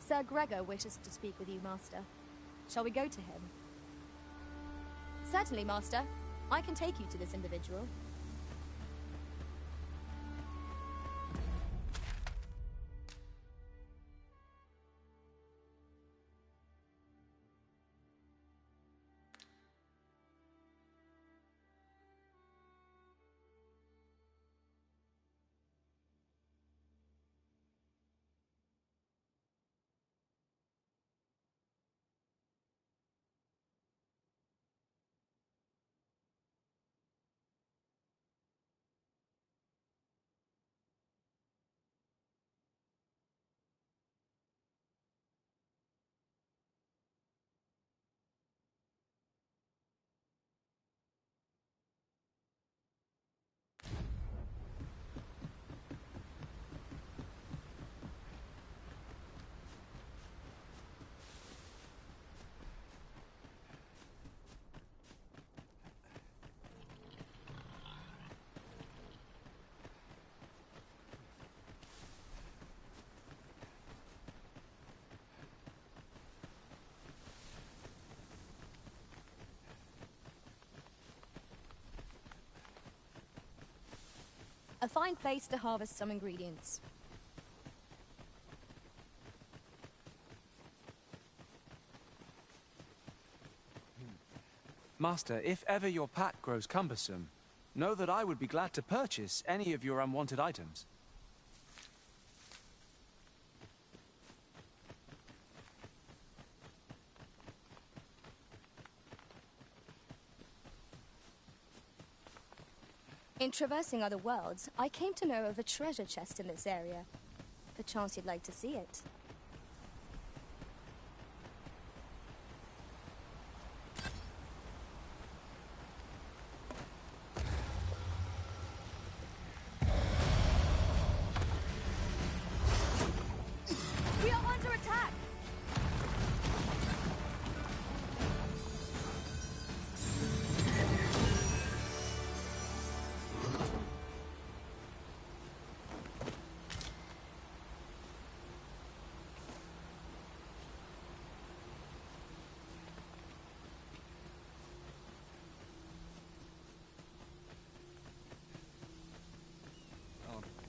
Sir Gregor wishes to speak with you, Master. Shall we go to him? Certainly, Master. I can take you to this individual. A fine place to harvest some ingredients. Master, if ever your pack grows cumbersome, know that I would be glad to purchase any of your unwanted items. In traversing other worlds, I came to know of a treasure chest in this area. Perchance you'd like to see it. We are under attack!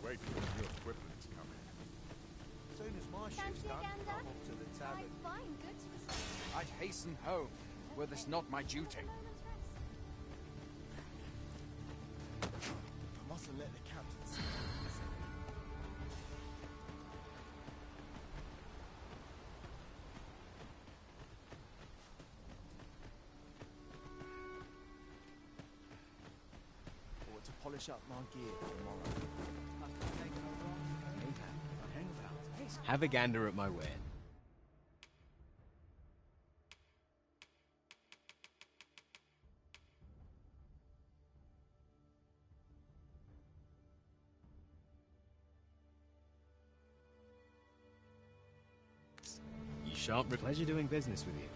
Wait till your equipment's come in. Soon as my shift's done, I'm off to the tavern. I'd hasten home, were this not my duty. I mustn't let the captain see me. I want to polish up my gear for tomorrow. Have a gander at my ware. You shan't. Pleasure doing business with you.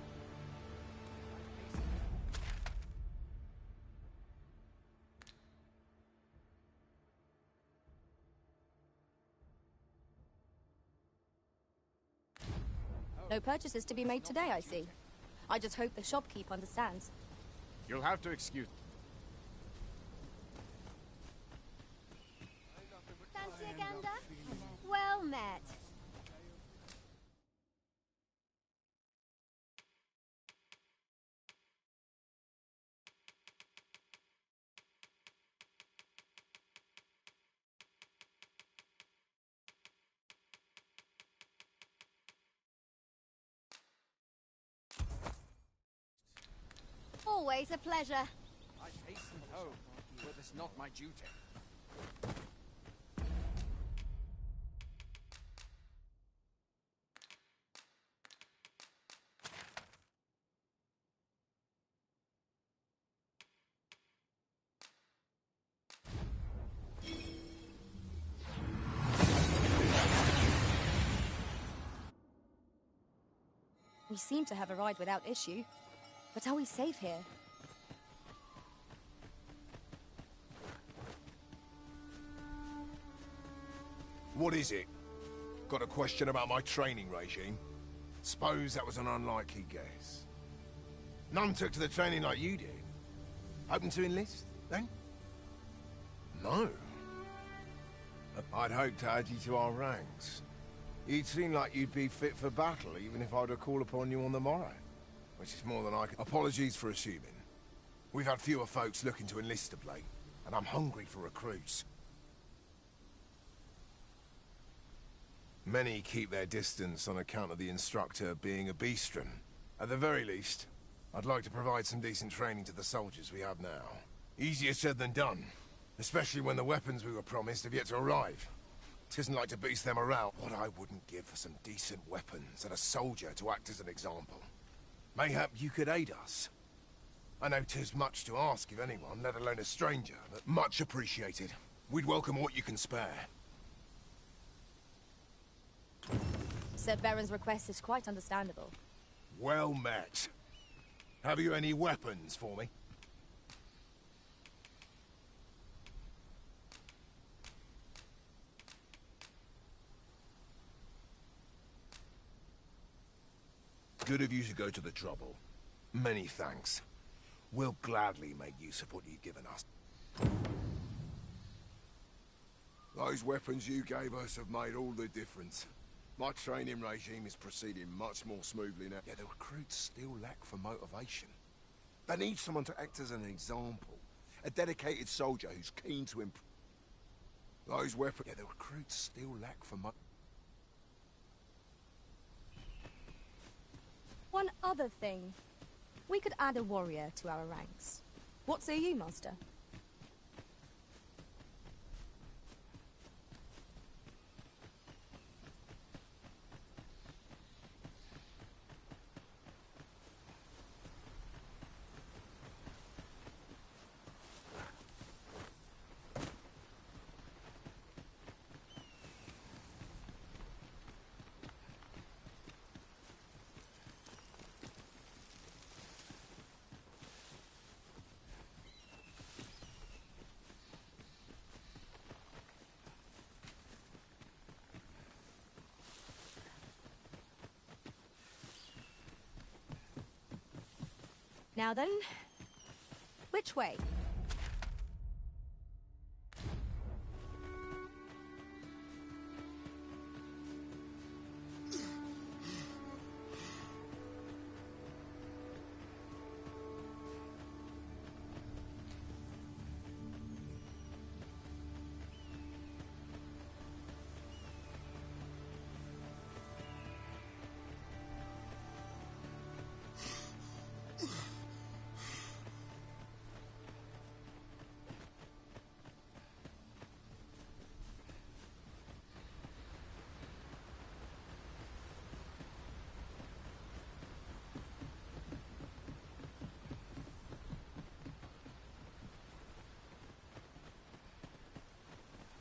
No purchases to be made today, I see. I just hope the shopkeep understands. You'll have to excuse... Fancy a gander? Well met. Always a pleasure. I'd hasten home, were this not my duty. We seem to have arrived without issue. But are we safe here? What is it? Got a question about my training regime? Suppose that was an unlikely guess. None took to the training like you did. Hoping to enlist, then? No. I'd hoped to add you to our ranks. You'd seem like you'd be fit for battle, even if I were to call upon you on the morrow. Which is more than I can... Apologies for assuming. We've had fewer folks looking to enlist of late, and I'm hungry for recruits. Many keep their distance on account of the instructor being a beastren. At the very least, I'd like to provide some decent training to the soldiers we have now. Easier said than done, especially when the weapons we were promised have yet to arrive. Tisn't like to boost their morale. What I wouldn't give for some decent weapons and a soldier to act as an example. Mayhap you could aid us. I know 'tis much to ask of anyone, let alone a stranger, but much appreciated. We'd welcome what you can spare. Sir Baron's request is quite understandable. Well met. Have you any weapons for me? Good of you to go to the trouble. Many thanks. We'll gladly make use of what you've given us. Those weapons you gave us have made all the difference. My training regime is proceeding much more smoothly now. Yeah, the recruits still lack for motivation. They need someone to act as an example. A dedicated soldier who's keen to improve. Those weapons... Yeah, the recruits still lack for One other thing. We could add a warrior to our ranks. What say you, Master? Now then, which way?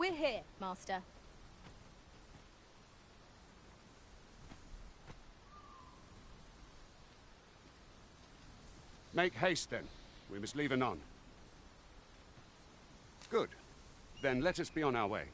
We're here, Master. Make haste, then. We must leave anon. Good. Then let us be on our way.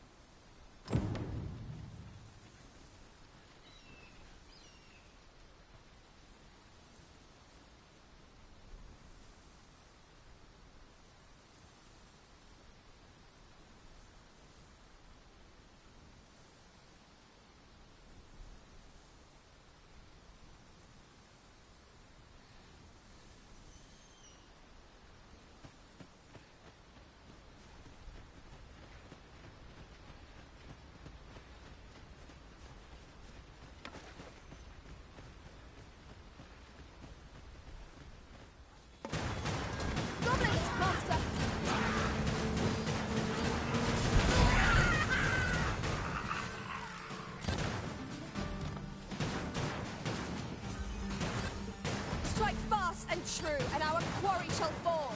And true, and our quarry shall fall.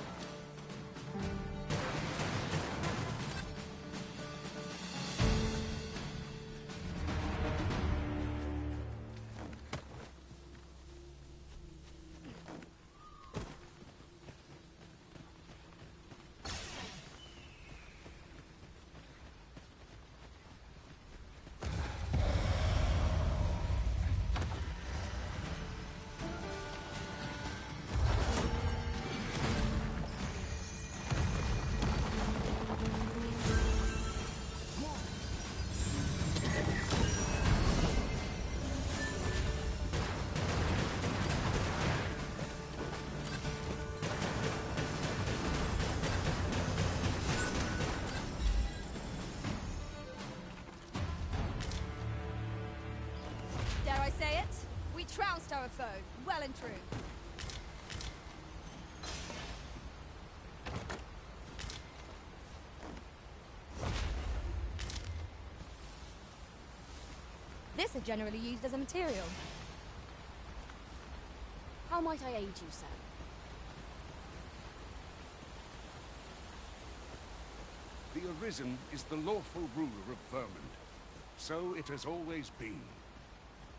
against our foe, well and true. This is generally used as a material. How might I aid you, sir? The Arisen is the lawful ruler of Vermund. So it has always been.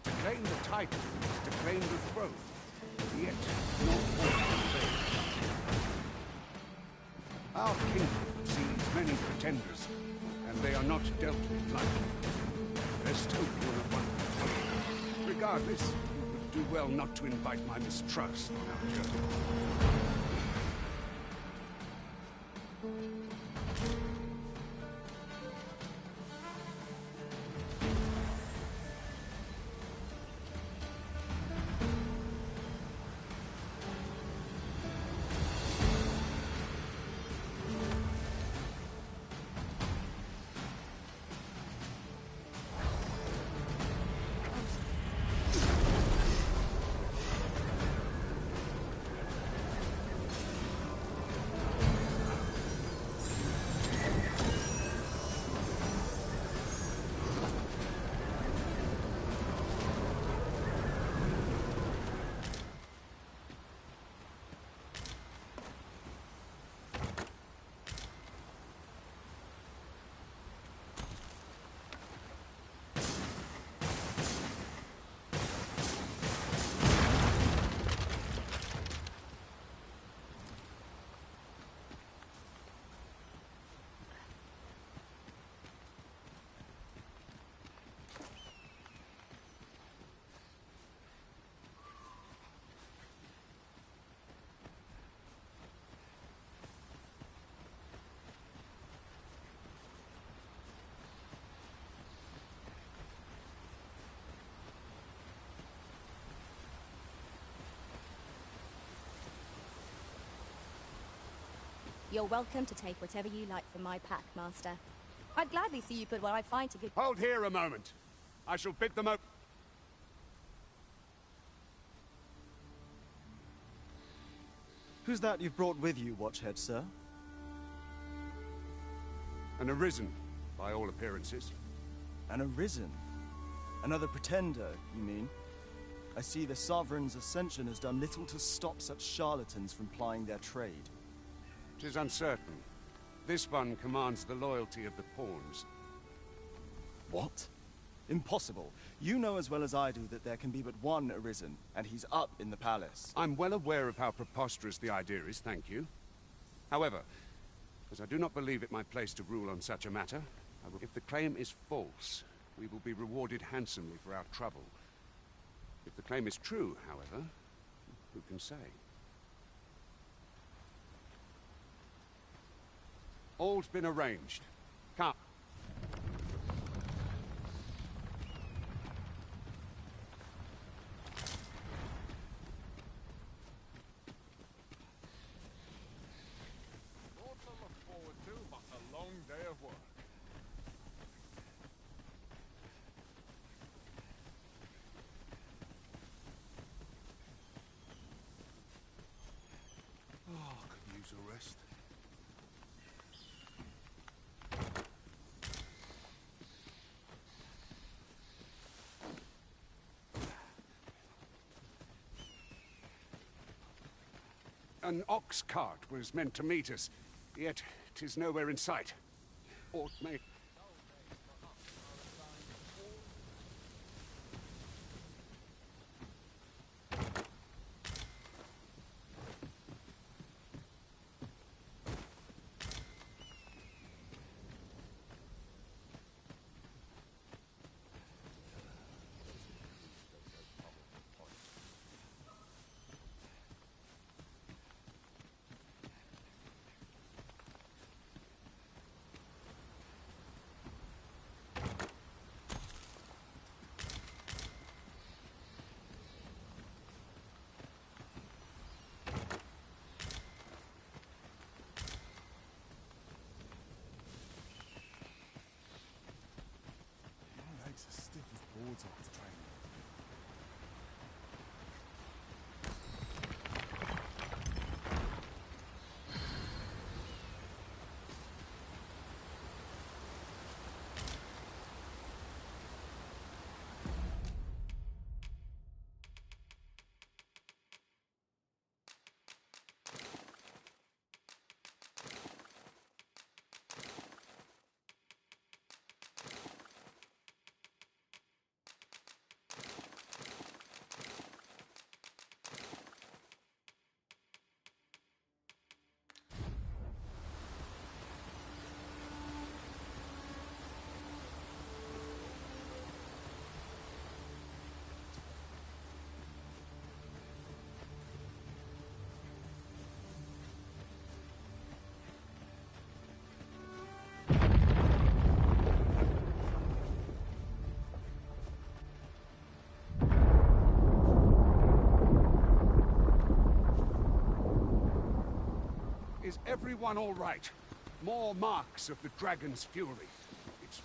To claim the title is to claim the throne. Yet, not all prevail. Our kingdom sees many pretenders, and they are not dealt with lightly. Best hope you're one. Regardless, you would do well not to invite my mistrust on our journey. You're welcome to take whatever you like from my pack, Master. I'd gladly see you put what I find to good... Hold here a moment. I shall bid them open. Who's that you've brought with you, Watchhead, sir? An Arisen, by all appearances. An Arisen? Another pretender, you mean? I see the Sovereign's ascension has done little to stop such charlatans from plying their trade. 'Tis uncertain. This one commands the loyalty of the pawns. What? Impossible. You know as well as I do that there can be but one Arisen, and he's up in the palace. I'm well aware of how preposterous the idea is, thank you. However, as I do not believe it my place to rule on such a matter, if the claim is false, we will be rewarded handsomely for our trouble. If the claim is true, however, who can say? All's been arranged. Come. More to look forward to, but a long day of work. Oh, could use a rest. An ox cart was meant to meet us, yet 'tis nowhere in sight. Aught may... Is everyone all right? More marks of the dragon's fury. It's...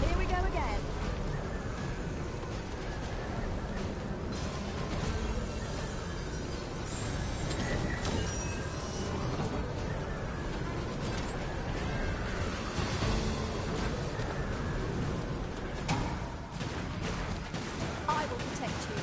Here we go again. I will protect you.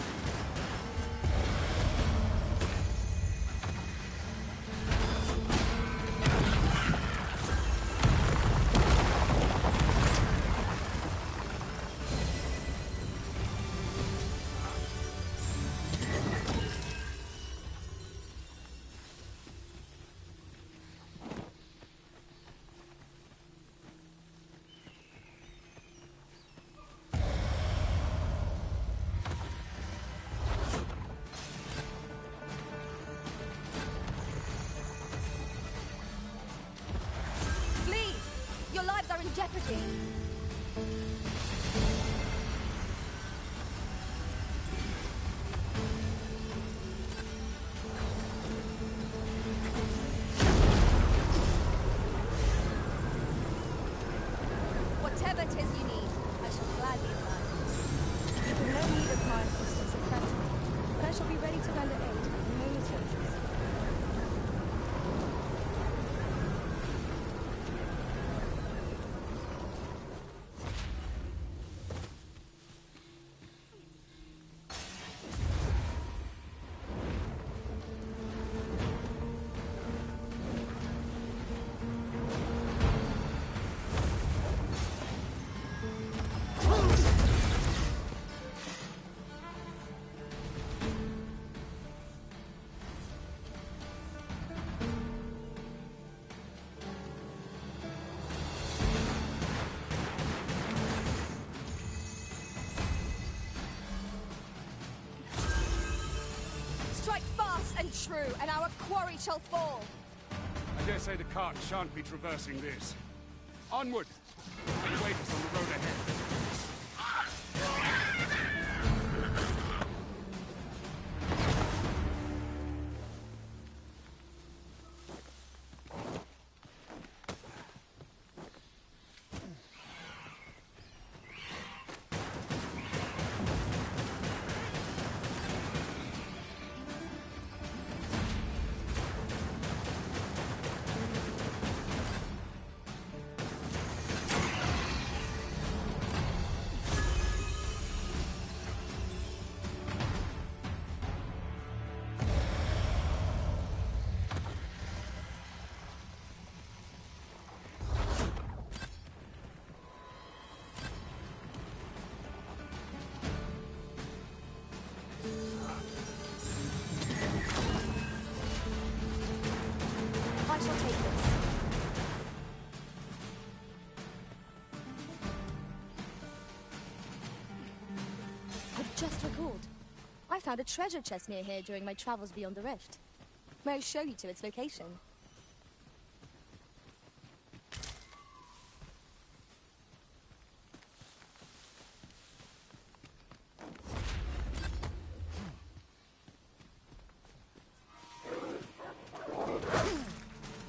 Flee! Your lives are in jeopardy. Whatever it is you need, I shall gladly oblige. You have no need of my assistance at present, but I shall be ready to render aid at the moment's notice. Strike fast and true, and our quarry shall fall. I dare say the cart shan't be traversing this. Onward! And wait us on the road ahead. I shall take this. I've just recalled. I found a treasure chest near here during my travels beyond the rift. May I show you to its location?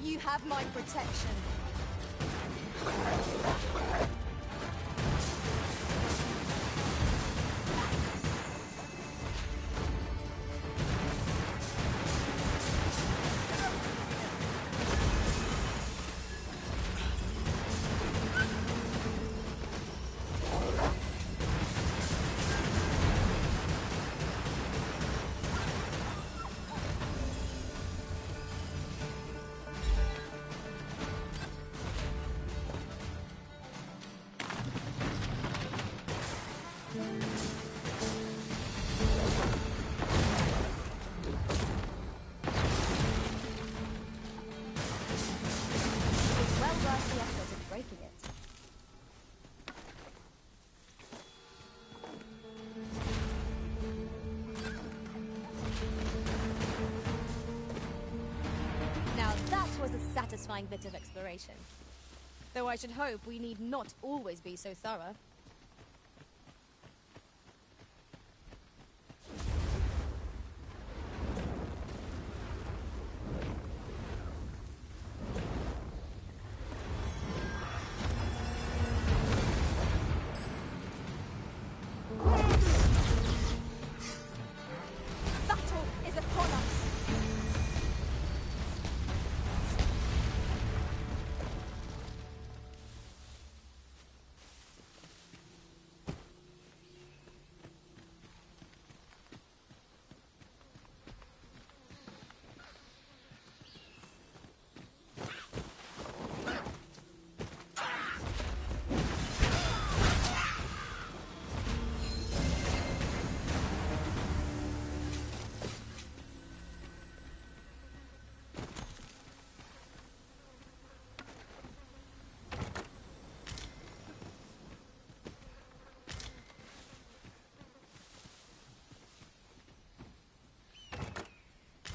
You have my protection. satisfying bit of exploration. Though I should hope we need not always be so thorough. Battle is upon us!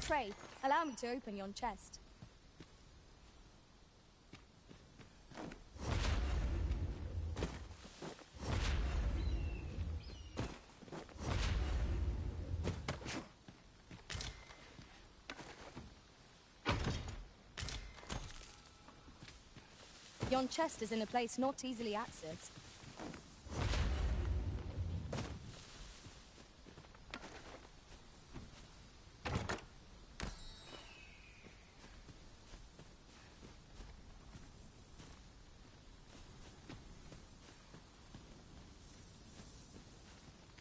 Pray, allow me to open yon chest. Yon chest is in a place not easily accessed.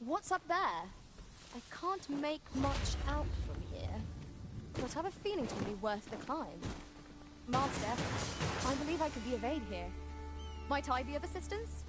What's up there? I can't make much out from here, but I have a feeling it will be worth the climb. Master, I believe I could be of aid here. Might I be of assistance?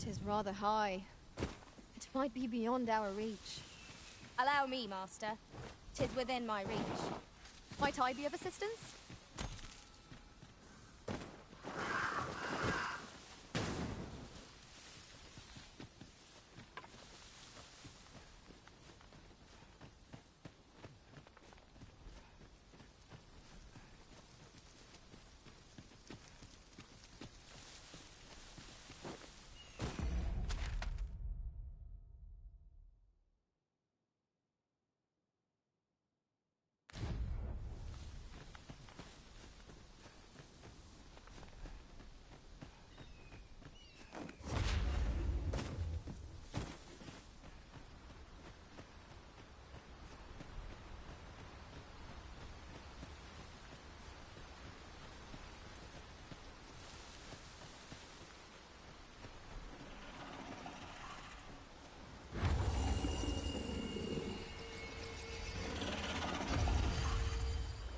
Is rather high. It might be beyond our reach. Allow me, Master. 'Tis within my reach. Might I be of assistance?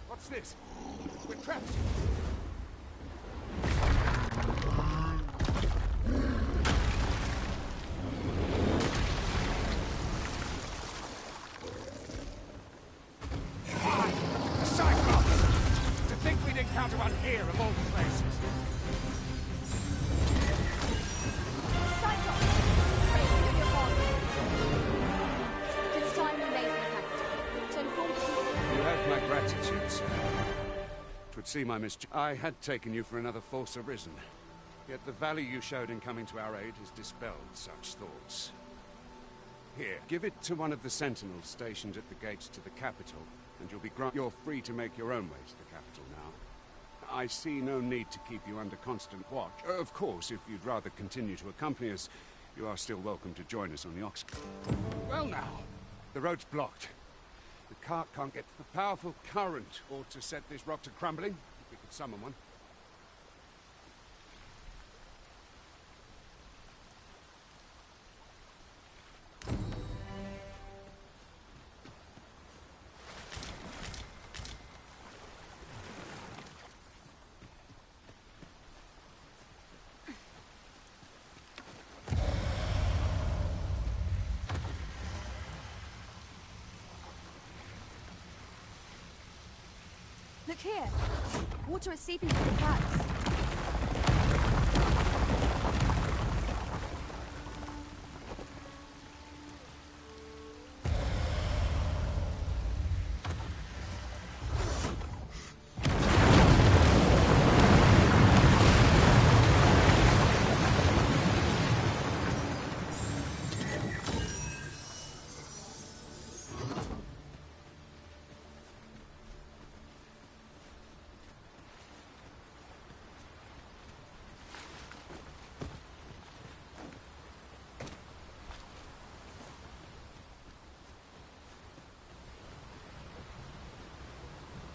What's this? We're trapped! A Cyclops! To think we'd encounter one here of all places! Cyclops! Pray, give your pardon. It's time we made the pact. To inform the people. You have my gratitude, sir. 'Twould seem I had taken you for another false arisen. Yet the value you showed in coming to our aid has dispelled such thoughts. Here, give it to one of the sentinels stationed at the gates to the capital, and you're free to make your own way to the capital now. I see no need to keep you under constant watch. Of course, if you'd rather continue to accompany us, You are still welcome to join us on the Ox. Well now, the road's blocked. The cart can't get to the powerful current or to set this rock to crumbling. If we could summon one. Look here. Water is seeping through the cracks.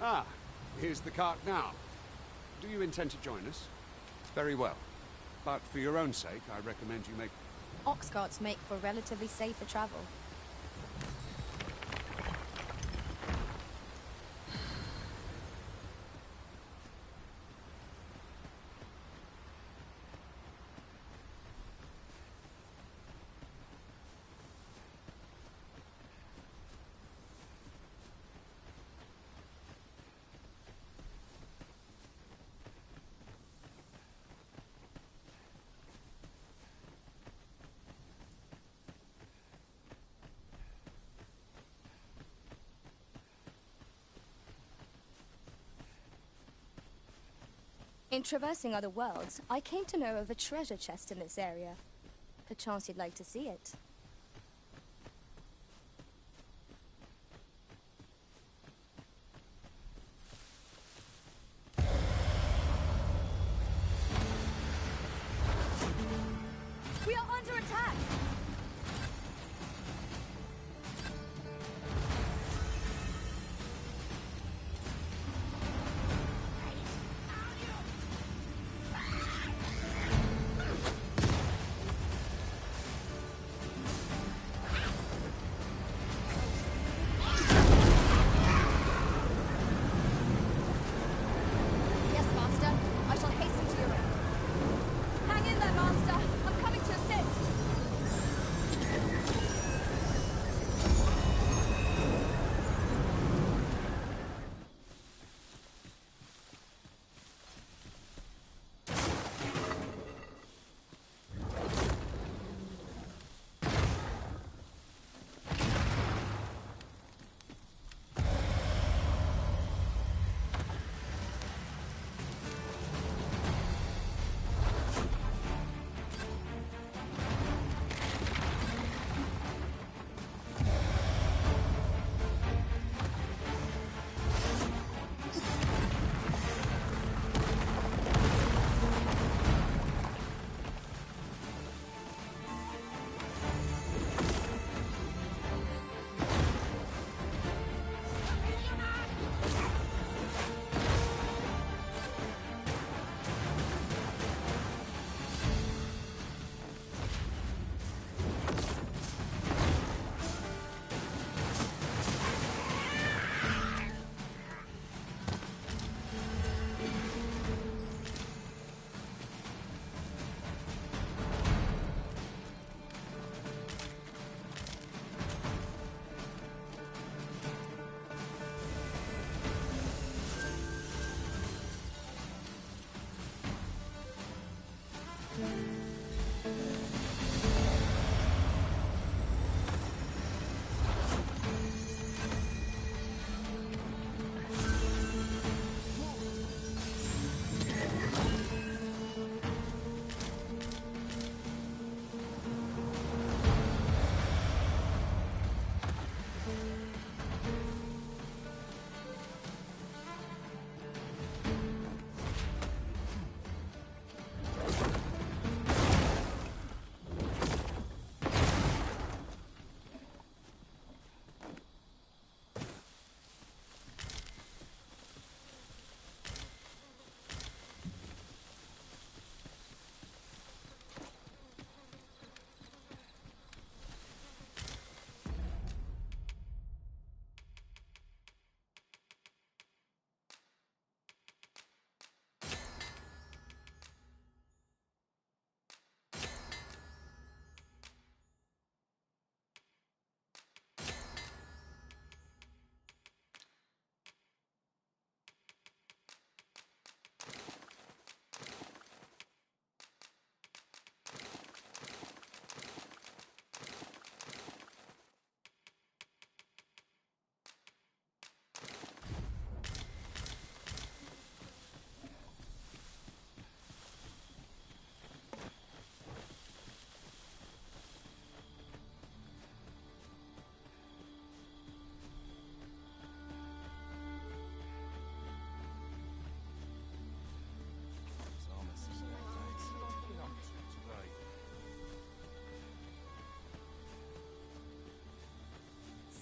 Ah, here's the cart now. Do you intend to join us? Very well. But for your own sake, I recommend you make... Ox carts make for relatively safer travel. In traversing other worlds, I came to know of a treasure chest in this area. Perchance you'd like to see it. We are under attack!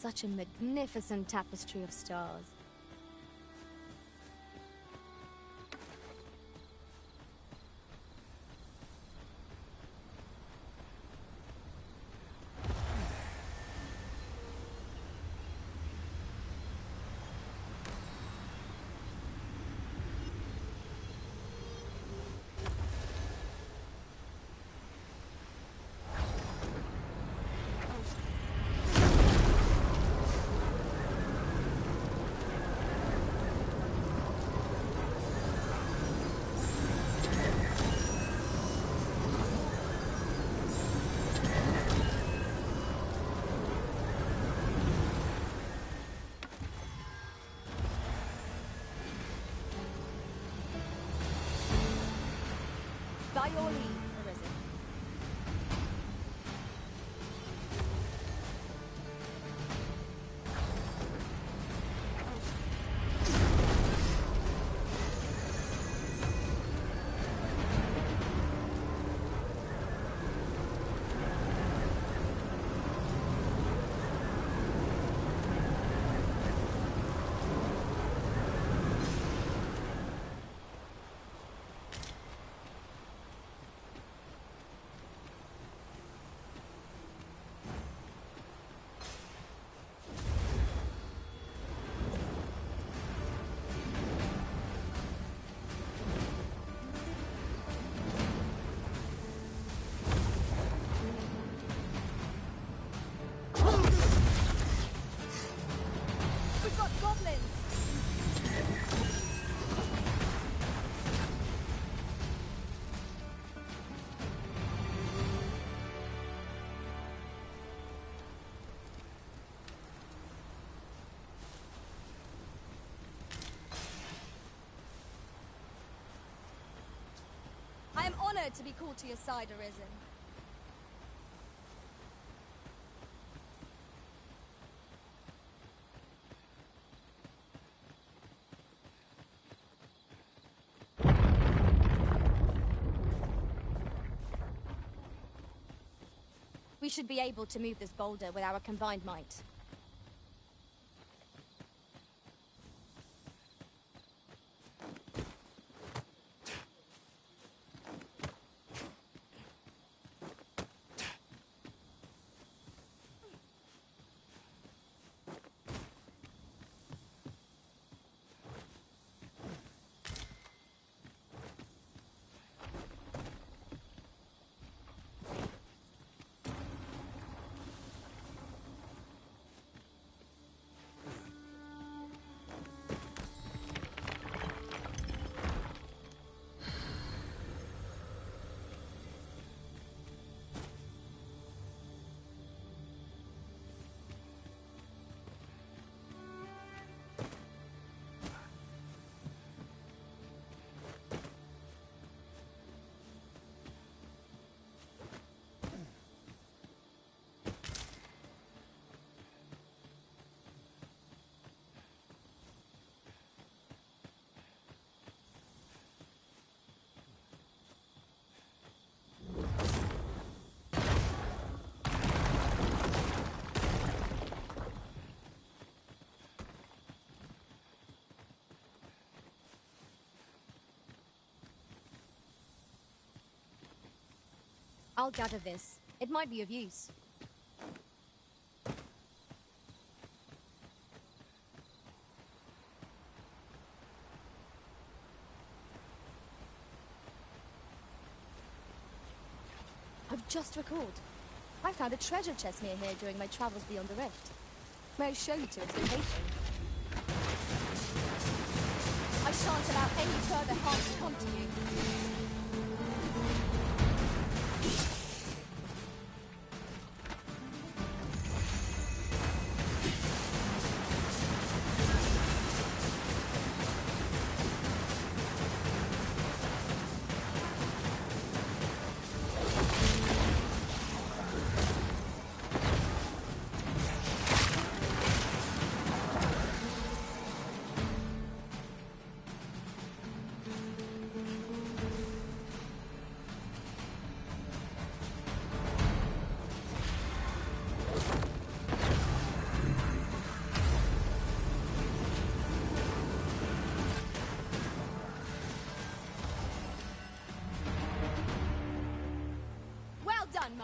Such a magnificent tapestry of stars. By your leave, Arisen. We've got goblins! I am honored to be called to your side, Arisen. We should be able to move this boulder with our combined might. I'll gather this. It might be of use. I've just recalled. I found a treasure chest near here during my travels beyond the rift. May I show you to its location? I shan't allow any further harm to come to you.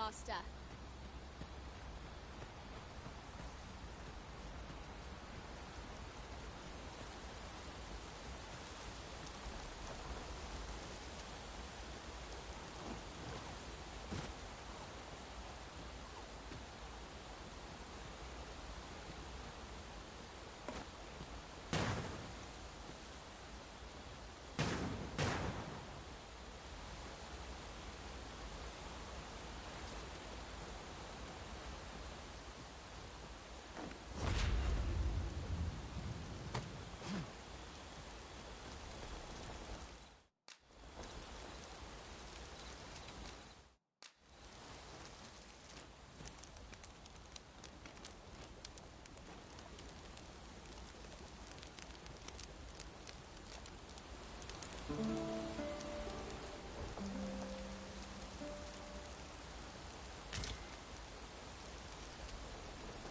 Master.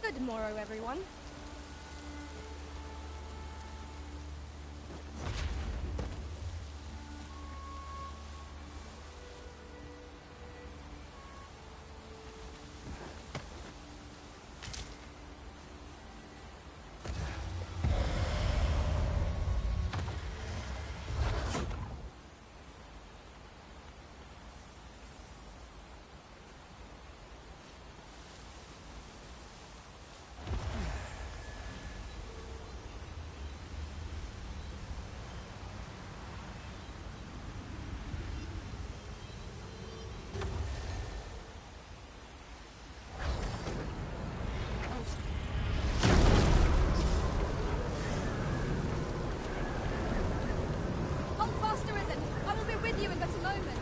Good morrow, everyone. With you in but a moment.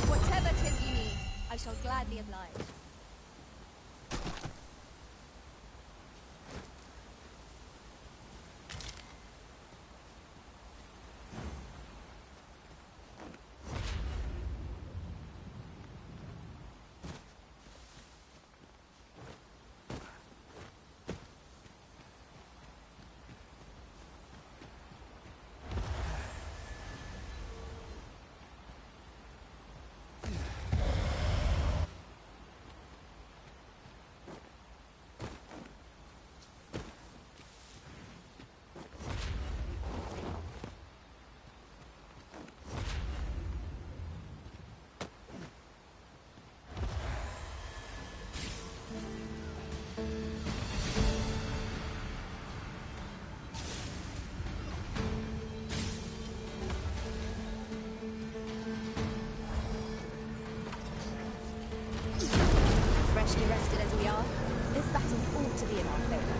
Whatever 'tis you need, I shall gladly oblige. Freshly rested as we are, this battle ought to be in our favour.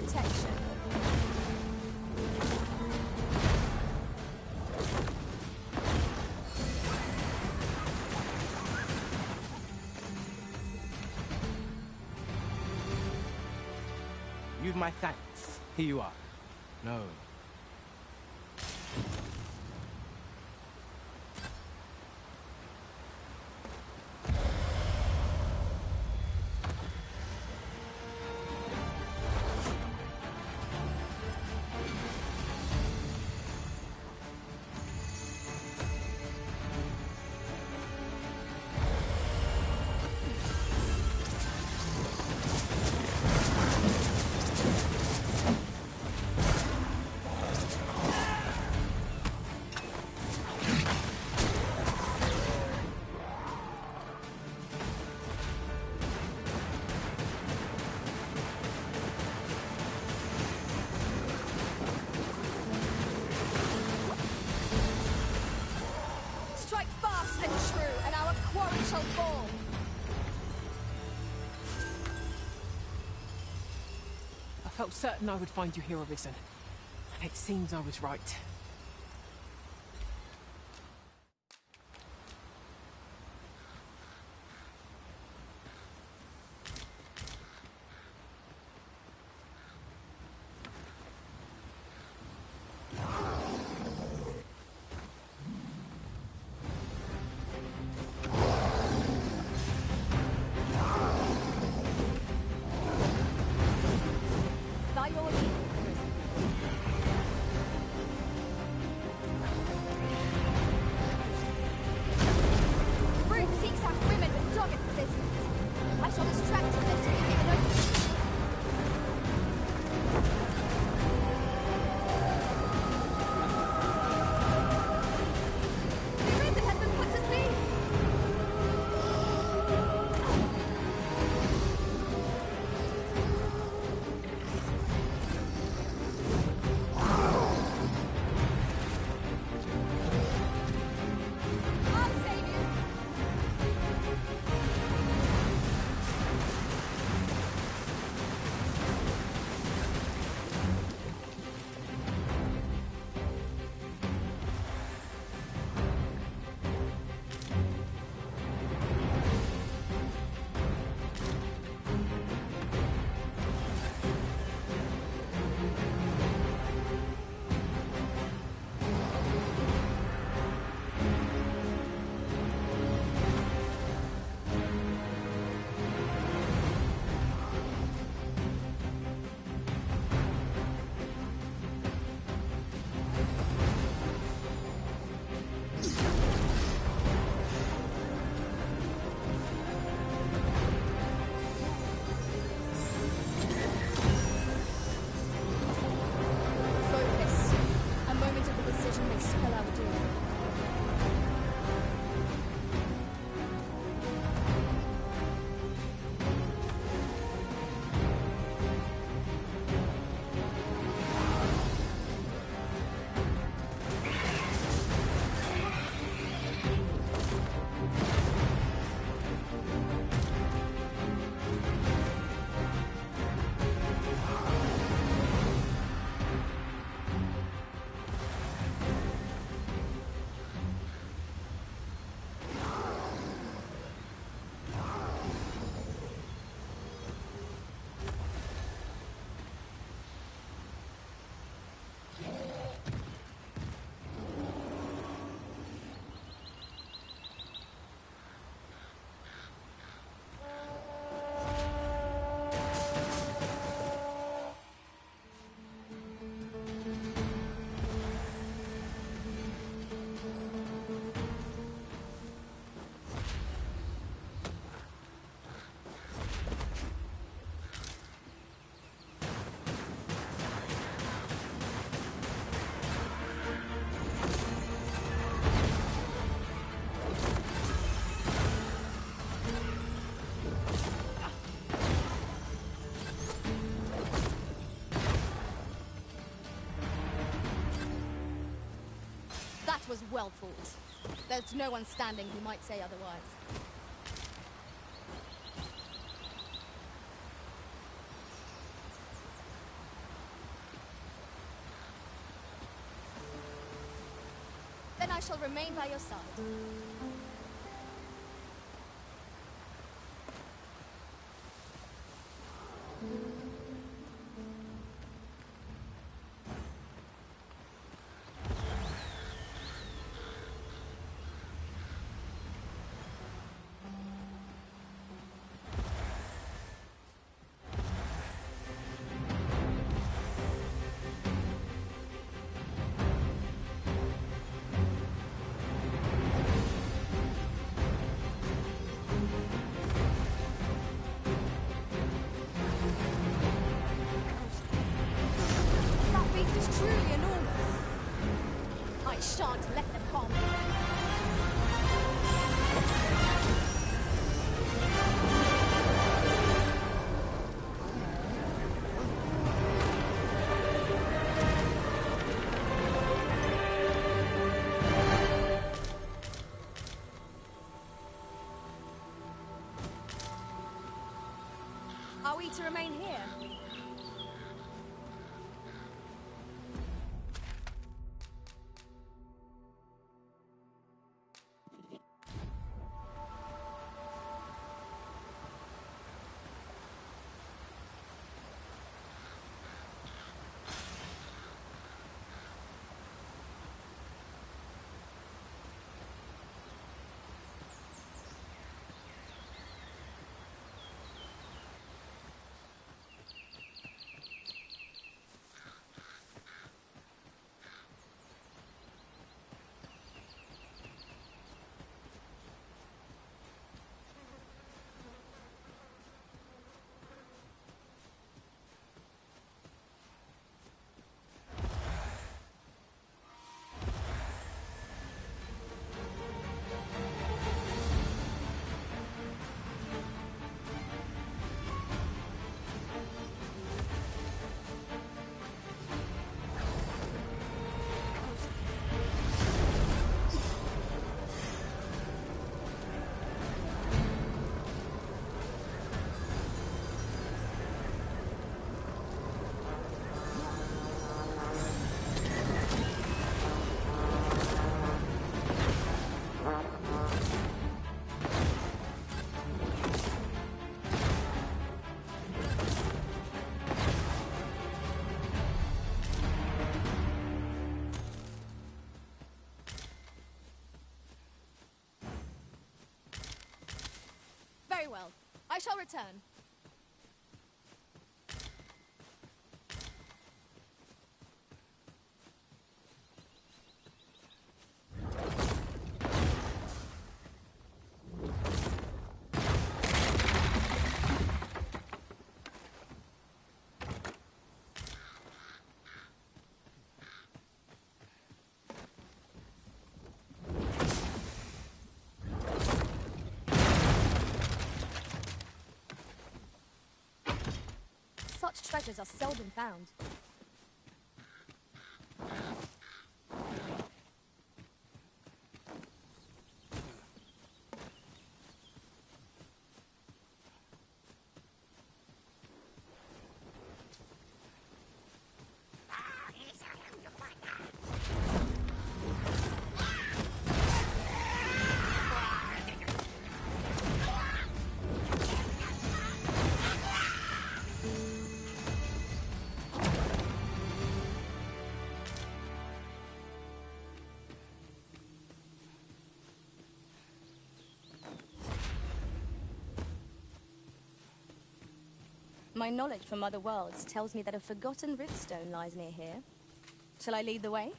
protection. You've my thanks. Here you are. No. Strike fast and true, and our quarry shall fall. I felt certain I would find you here, Arisen. And it seems I was right. By your leave, Arisen. Brute seeks out women with dogged persistence. I shall distract them until we give an opening. The Arisen has been put to sleep. I'll save you. Focus. A moment of the decision may spell our doom. That was well fought. There's no one standing who might say otherwise. I shall remain by your side. Truly enormous. I shan't let them harm me. Are we to remain here? Very well. I shall return. Such treasures are seldom found. My knowledge from other worlds tells me that a forgotten riftstone lies near here. Shall I lead the way?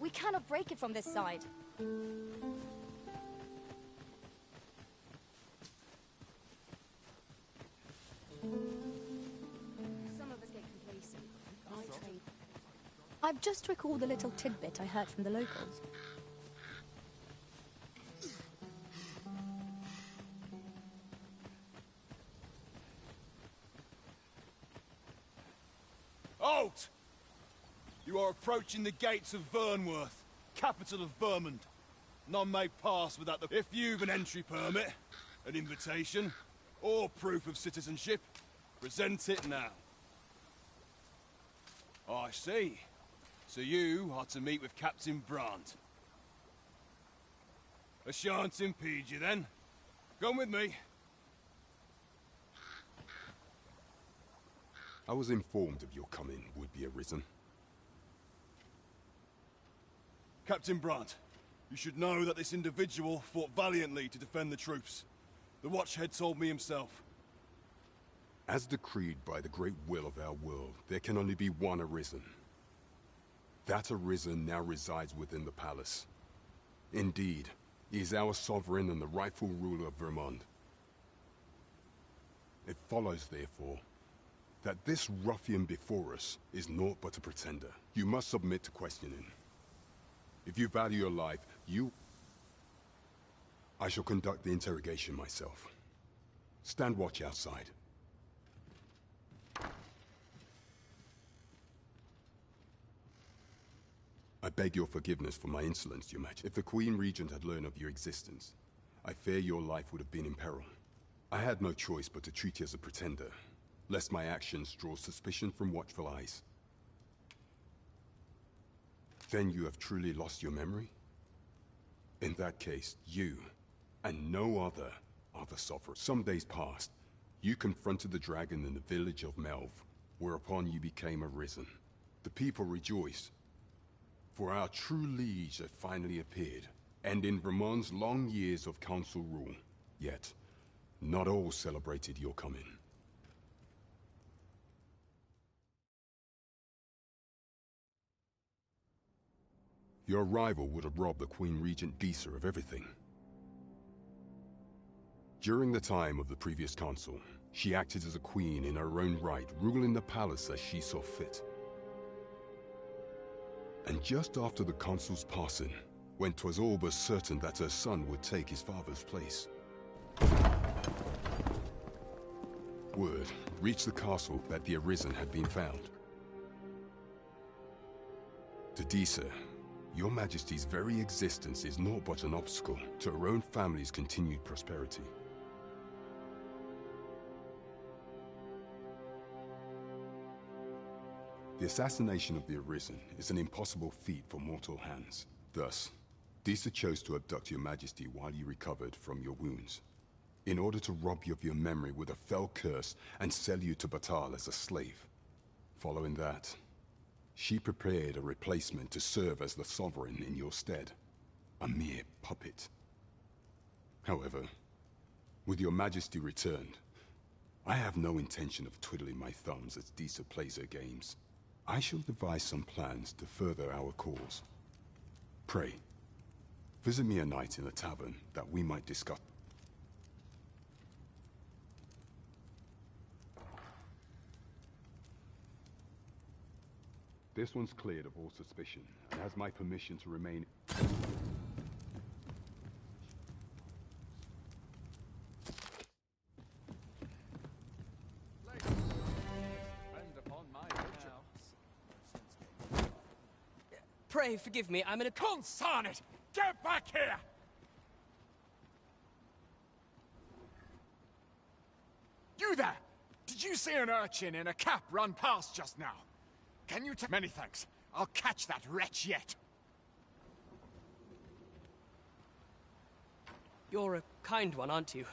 We cannot break it from this side. Some of us get complacent. I trade. I've just recalled a little tidbit I heard from the locals. Halt! You are approaching the gates of Vernworth, capital of Vermund. None may pass without the... If you've an entry permit, an invitation, or proof of citizenship, present it now. I see. So you are to meet with Captain Brandt. I shan't impede you then. Come with me. I was informed of your coming would be arisen. Captain Brandt, you should know that this individual fought valiantly to defend the troops. The Watchhead told me himself. As decreed by the great will of our world, there can only be one arisen. That arisen now resides within the palace. Indeed, he is our sovereign and the rightful ruler of Vermund. It follows, therefore, that this ruffian before us is naught but a pretender. You must submit to questioning. If you value your life, I shall conduct the interrogation myself. Stand watch outside. I beg your forgiveness for my insolence, Your Majesty. If the Queen Regent had learned of your existence, I fear your life would have been in peril. I had no choice but to treat you as a pretender, lest my actions draw suspicion from watchful eyes. Then you have truly lost your memory? In that case, you, and no other, are the sovereign. Some days past, you confronted the dragon in the village of Melv, whereupon you became arisen. The people rejoiced, for our true liege had finally appeared, and in Vermund's long years of council rule. Yet, not all celebrated your coming. Your arrival would have robbed the Queen Regent Disa of everything. During the time of the previous council, she acted as a queen in her own right, ruling the palace as she saw fit. And just after the consul's passing, when 'twas all but certain that her son would take his father's place, word reached the castle that the Arisen had been found. To Disa, Your Majesty's very existence is naught but an obstacle to her own family's continued prosperity. The assassination of the Arisen is an impossible feat for mortal hands. Thus, Disa chose to abduct Your Majesty while you recovered from your wounds, in order to rob you of your memory with a fell curse and sell you to Batal as a slave. Following that, she prepared a replacement to serve as the sovereign in your stead, a mere puppet. However, with Your Majesty returned, I have no intention of twiddling my thumbs as Disa plays her games. I shall devise some plans to further our cause. Pray, visit me a night in the tavern that we might discuss. This one's cleared of all suspicion and has my permission to remain. Pray forgive me, I'm in a... Consign it! Get back here! You there! Did you see an urchin in a cap run past just now? Can you tell... Many thanks. I'll catch that wretch yet. You're a kind one, aren't you?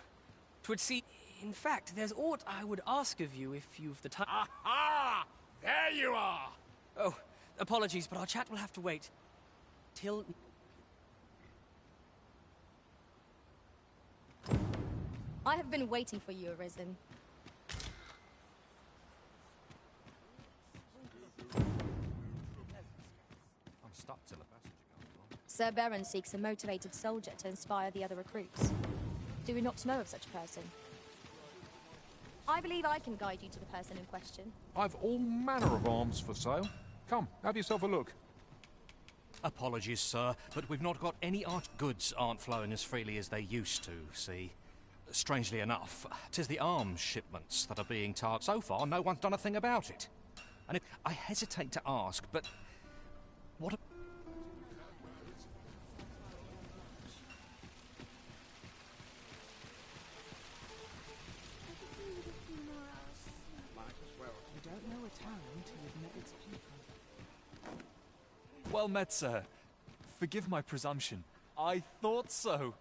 'Twould seem... In fact, there's aught I would ask of you if you've the time... Aha! There you are! Oh, apologies, but our chat will have to wait. Till... I have been waiting for you, Arisen. I'm stuck till the passage. Sir Baron seeks a motivated soldier to inspire the other recruits. Do we not know of such a person? I believe I can guide you to the person in question. I've all manner of arms for sale. Come, have yourself a look. Apologies, sir, but we've not got any art. Goods aren't flowing as freely as they used to, see. Strangely enough, 'tis the arms shipments that are being targeted. So far, no one's done a thing about it. And I hesitate to ask, but what? You don't know a town until you've met its people. Well met, sir. Forgive my presumption. I thought so.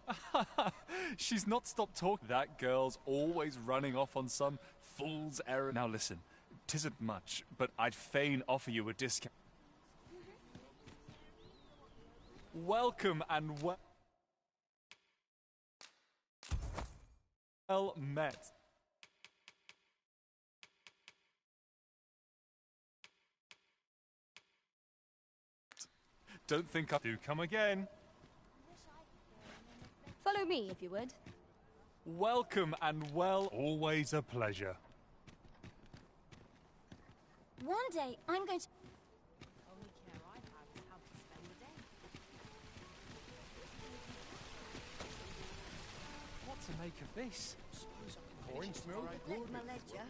She's not stopped talking. That girl's always running off on some fool's errand. Now listen, 'tisn't much, but I'd fain offer you a discount. Welcome and well met. Don't think I do. Come again. Follow me, if you would. Welcome and well. Always a pleasure. One day, I'm going to... Only care I have is how to spend the day. What to make of this? Orange milk, good. My ledger.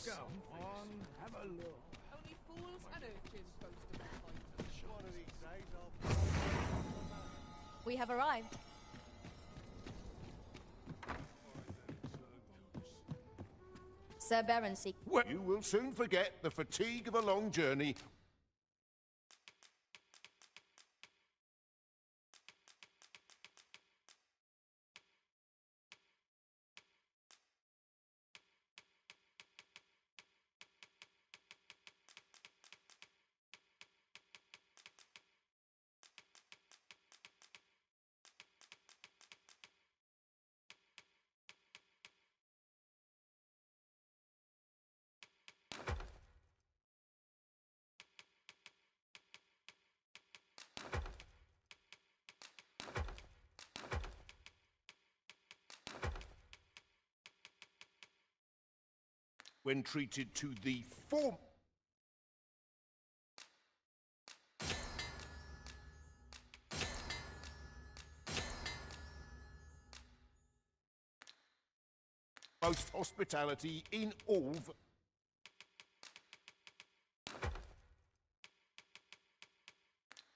Go on, have a look. Only fools and urchins boast of that fight. One of these days I'll... We have arrived. Sir Baron seeks... Well, you will soon forget the fatigue of a long journey. When treated to the form... most hospitality in all...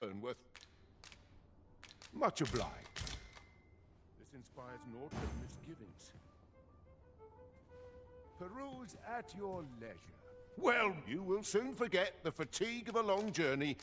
Burnworth. Much obliged. This inspires naught but misgivings. Peruse at your leisure. Well, you will soon forget the fatigue of a long journey.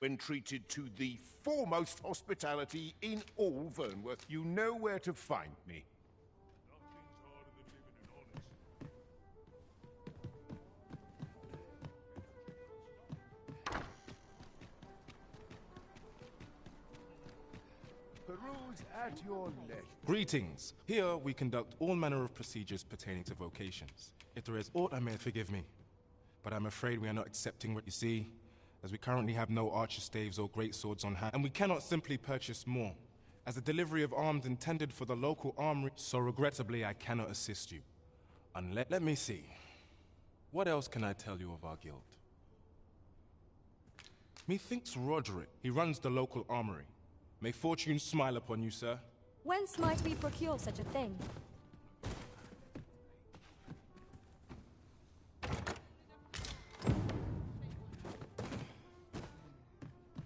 When treated to the foremost hospitality in all Vernworth, you know where to find me. Peruse at your leisure. Greetings. Here we conduct all manner of procedures pertaining to vocations. If there is aught I may forgive me, but I'm afraid we are not accepting what you see, as we currently have no archer staves or great swords on hand, and we cannot simply purchase more, as the delivery of arms intended for the local armory, so regrettably I cannot assist you. Let me see. What else can I tell you of our guild? Methinks Roderick, he runs the local armory. May fortune smile upon you, sir. Whence might we procure such a thing?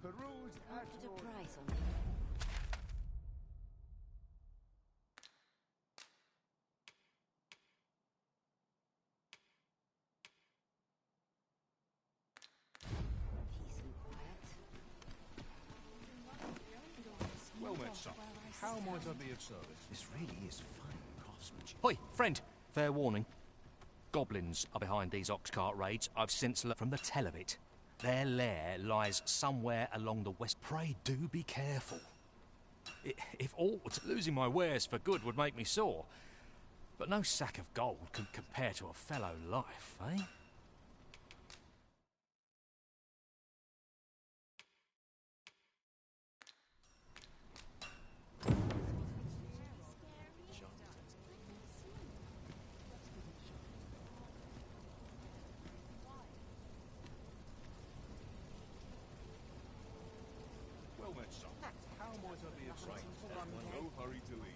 Put a price on it. Peace and quiet. How might I be of service? This really is fine craftsmanship. Hoi, friend. Fair warning. Goblins are behind these ox cart raids. I've since learned from the tell of it. Their lair lies somewhere along the west. Pray do be careful. If aught, losing my wares for good would make me sore. But no sack of gold can compare to a fellow life, eh? Well met, son. How might I be of service? No hurry to leave.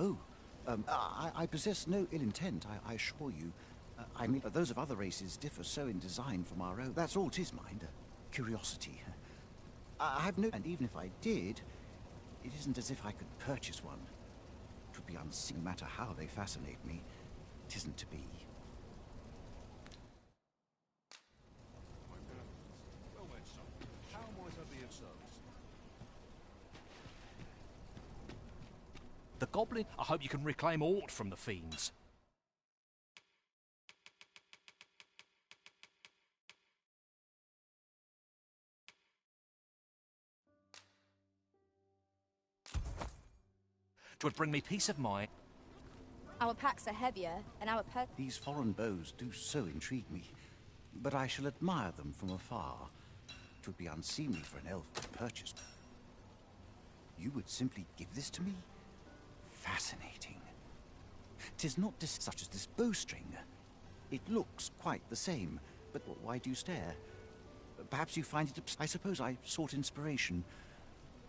Oh, I possess no ill intent, I assure you. I mean, those of other races differ so in design from our own. That's all 'tis, mind. Curiosity. I have no... And even if I did, it isn't as if I could purchase one. It would be unseen, no matter how they fascinate me. It isn't to be. Well met, son. How might I be of service? The goblin, I hope you can reclaim aught from the fiends. Twould bring me peace of mind. Our packs are heavier, and our These foreign bows do so intrigue me, but I shall admire them from afar. It would be unseemly for an elf to purchase. You would simply give this to me? Fascinating. 'Tis not such as this bowstring. It looks quite the same, but why do you stare? Perhaps you find it... I suppose I sought inspiration,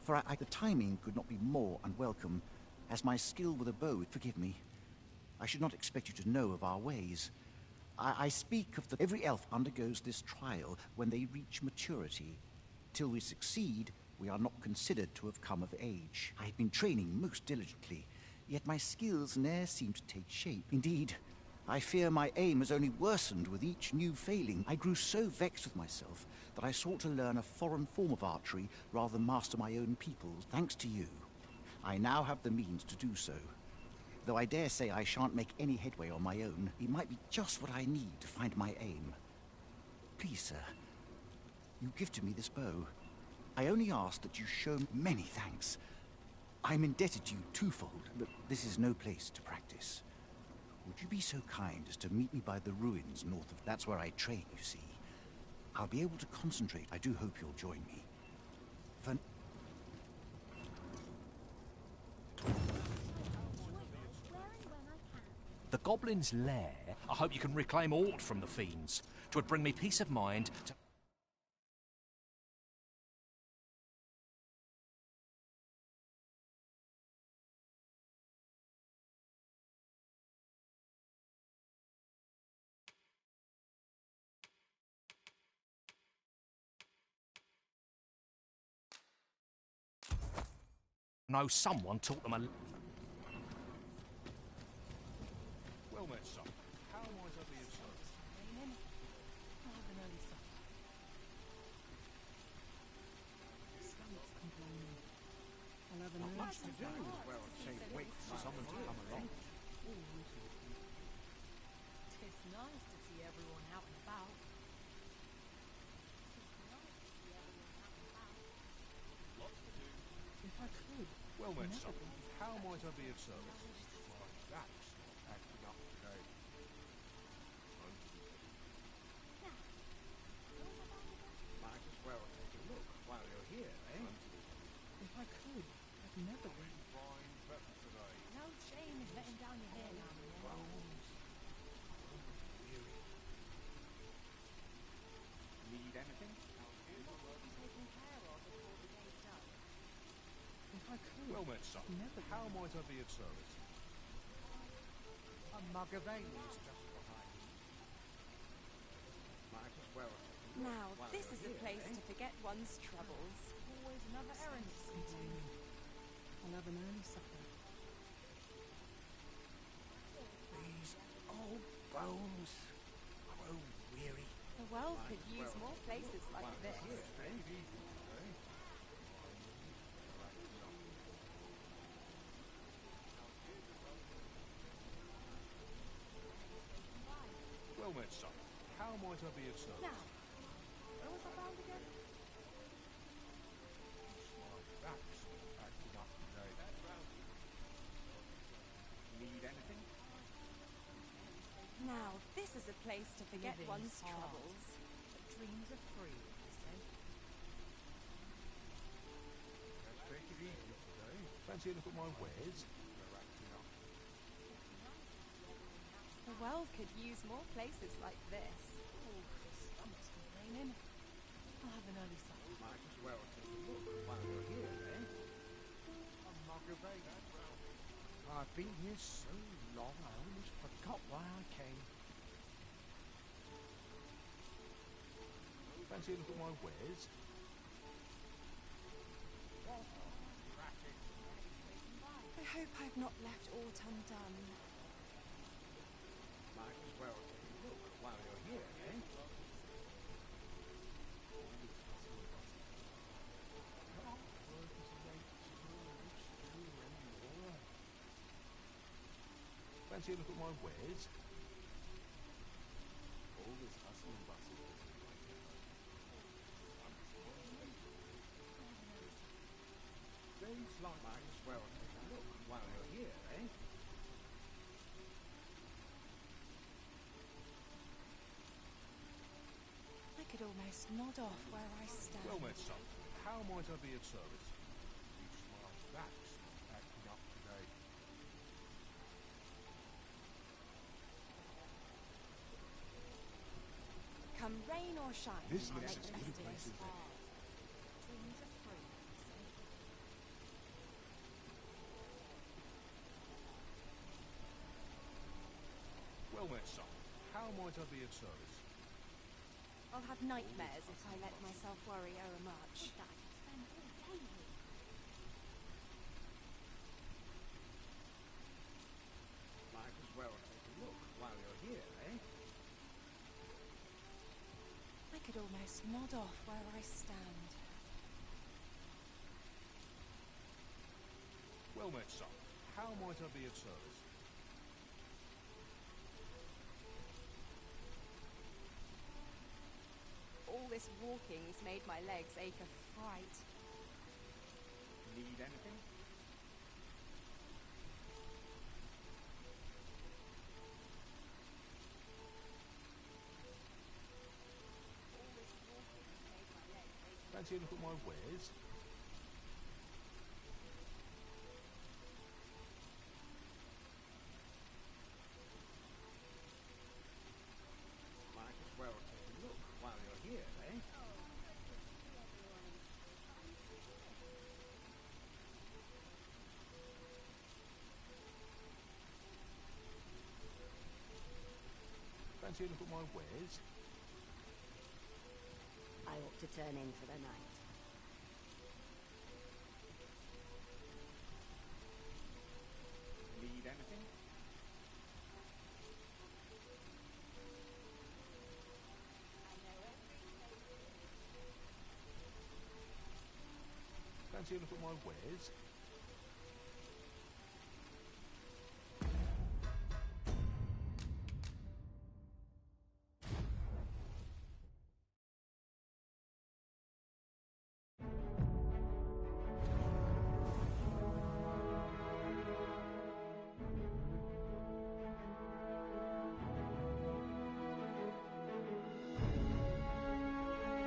for the timing could not be more unwelcome, as my skill with a bow... Forgive me. I should not expect you to know of our ways. I speak of the... Every elf undergoes this trial when they reach maturity. Till we succeed, we are not considered to have come of age. I have been training most diligently, yet my skills ne'er seem to take shape. Indeed, I fear my aim has only worsened with each new failing. I grew so vexed with myself that I sought to learn a foreign form of archery rather than master my own people's. Thanks to you, I now have the means to do so. Though I dare say I shan't make any headway on my own, it might be just what I need to find my aim. Please, sir, you gifted me this bow. I only ask that you show me many thanks. I'm indebted to you twofold, but this is no place to practice. Would you be so kind as to meet me by the ruins north of... That's where I train, you see. I'll be able to concentrate. I do hope you'll join me. For... The goblin's lair, I hope you can reclaim aught from the fiends. Twould bring me peace of mind to... know someone taught them a... Well met, son. How might I be of service? Not much to do as well as say wait for someone to come along. It's nice to see everyone out and about. If I could. Well met, son. How might I be of service? Why, that's not acting up today. Might as well take a look while you're here, eh? If I could, I'd never been. Fine pepper today. No shame in letting down your hair now and then. Need anything? Taken care of before the day starts. If I could, Well met, son. How might I be of service? A mug of ale is just what I need. Might as well take a look Now, while this you're is a here, place eh? to forget one's troubles. Always another errand to see to. I'll have an early supper. These old bones grow weary. The well could use more places like this. Well met, son. How might I be of service? Now, where was I bound again? That's acting up today. Need anything? Now, this is a place to forget Living one's hard. troubles. But dreams are free, they say. Let's take it easy today. Fancy a look at my wares? They're acting up. The world could use more places like this. Oh, stomach's complaining. I'll have an early supper. Might as well take a look while you're here, eh? I'm not evading. I've been here so long, I almost forgot why I came. Fancy a look at my wares? I hope I've not left aught undone. Might as well take a look while you're here, eh? Fancy a look at my wares? All this hustle and bustle. Days like might as well take a look while you're here, eh? I could almost nod off where I stand. Well met, son. How might I be of service? These smart backs acting up today. Come rain or shine, This I'll looks make as the good a best of place it. as any. Dreams are free, they say. Well met, son. How might I be of service? I'll have nightmares if I let myself worry overmuch. Might as well take a look while you're here, eh? I could almost nod off where I stand. Well met, son. How might I be of service? All this walking's made my legs ache of fright. Need anything? Fancy a look at my wares? Might as well take a look while you're here, eh? Fancy a look at my wares? I ought to turn in for the night. Need anything? Fancy a look at my wares?